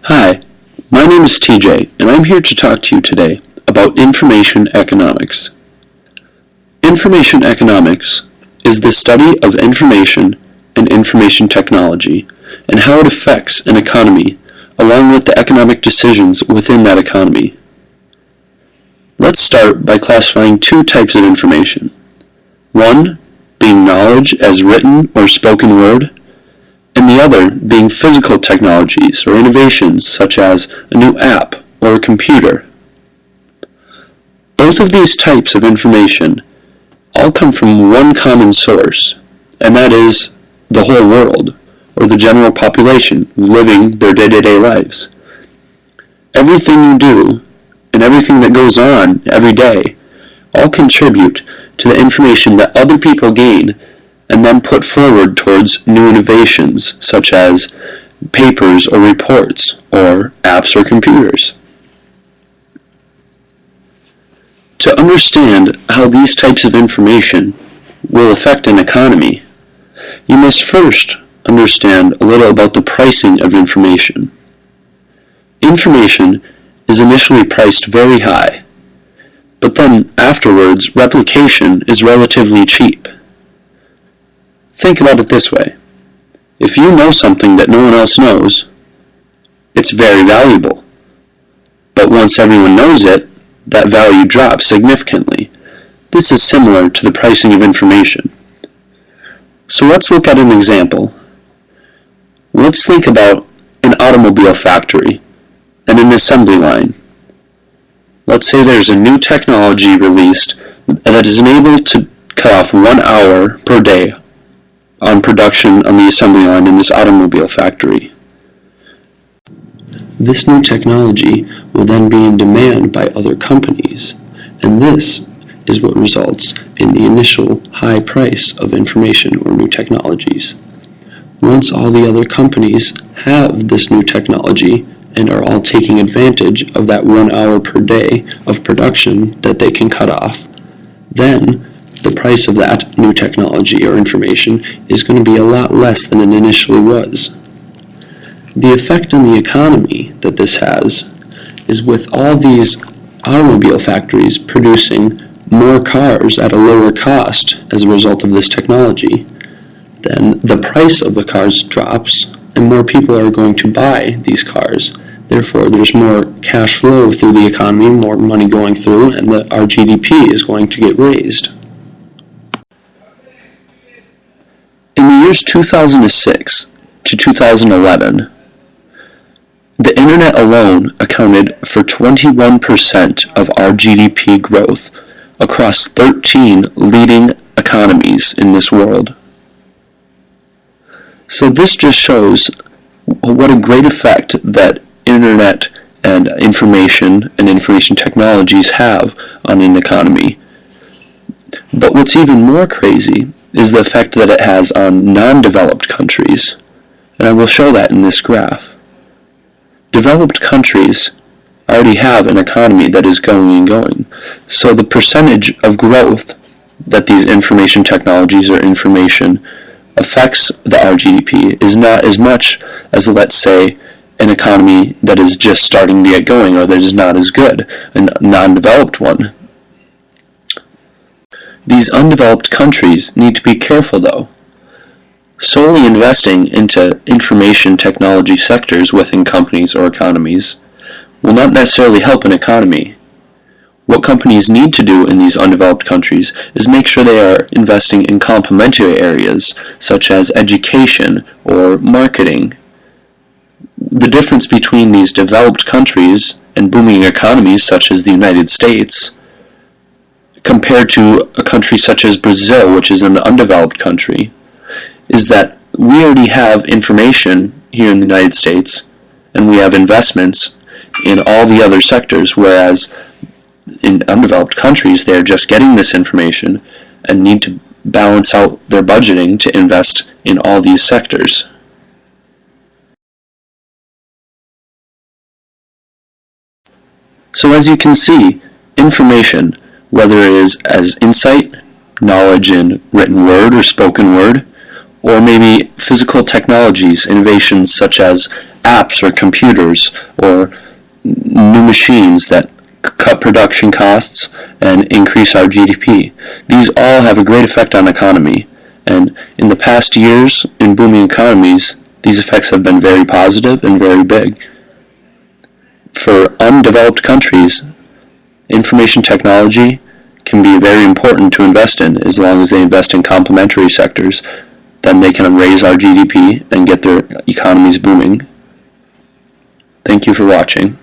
Hi, my name is TJ, and I'm here to talk to you today about information economics. Information economics is the study of information and information technology and how it affects an economy along with the economic decisions within that economy. Let's start by classifying two types of information. One being knowledge as written or spoken word, and the other being physical technologies or innovations such as a new app or a computer. Both of these types of information all come from one common source, and that is the whole world, or the general population living their day-to-day lives. Everything you do and everything that goes on every day all contribute to the information that other people gain and then put forward towards new innovations such as papers or reports or apps or computers. To understand how these types of information will affect an economy, you must first understand a little about the pricing of information. Information is initially priced very high, but then afterwards replication is relatively cheap. Think about it this way. If you know something that no one else knows, it's very valuable. But once everyone knows it, that value drops significantly. This is similar to the pricing of information. So let's look at an example. Let's think about an automobile factory and an assembly line. Let's say there's a new technology released that is enabled to cut off 1 hour per day on production on the assembly line in this automobile factory. This new technology will then be in demand by other companies, and this is what results in the initial high price of information or new technologies. Once all the other companies have this new technology and are all taking advantage of that 1 hour per day of production that they can cut off, then the price of that new technology or information is going to be a lot less than it initially was. The effect on the economy that this has is with all these automobile factories producing more cars at a lower cost as a result of this technology, then the price of the cars drops and more people are going to buy these cars. Therefore, there's more cash flow through the economy, more money going through, and our GDP is going to get raised. In the years 2006 to 2011, the internet alone accounted for 21% of our GDP growth across 13 leading economies in this world. So this just shows what a great effect that internet and information technologies have on an economy. But what's even more crazy is the effect that it has on non-developed countries, and I will show that in this graph. Developed countries already have an economy that is going and going, so the percentage of growth that these information technologies or information affects our GDP is not as much as, let's say, an economy that is just starting to get going or that is not as good, a non-developed one. These undeveloped countries need to be careful though. Solely investing into information technology sectors within companies or economies will not necessarily help an economy. What companies need to do in these undeveloped countries is make sure they are investing in complementary areas such as education or marketing. The difference between these developed countries and booming economies such as the United States compared to a country such as Brazil, which is an undeveloped country, is that we already have information here in the United States and we have investments in all the other sectors, whereas in undeveloped countries they're just getting this information and need to balance out their budgeting to invest in all these sectors. So as you can see, information, whether it is as insight, knowledge in written word or spoken word, or maybe physical technologies, innovations such as apps or computers or new machines that cut production costs and increase our GDP. These all have a great effect on the economy, and in the past years, in booming economies, these effects have been very positive and very big. For undeveloped countries, information technology can be very important to invest in as long as they invest in complementary sectors. Then they can raise our GDP and get their economies booming. Thank you for watching.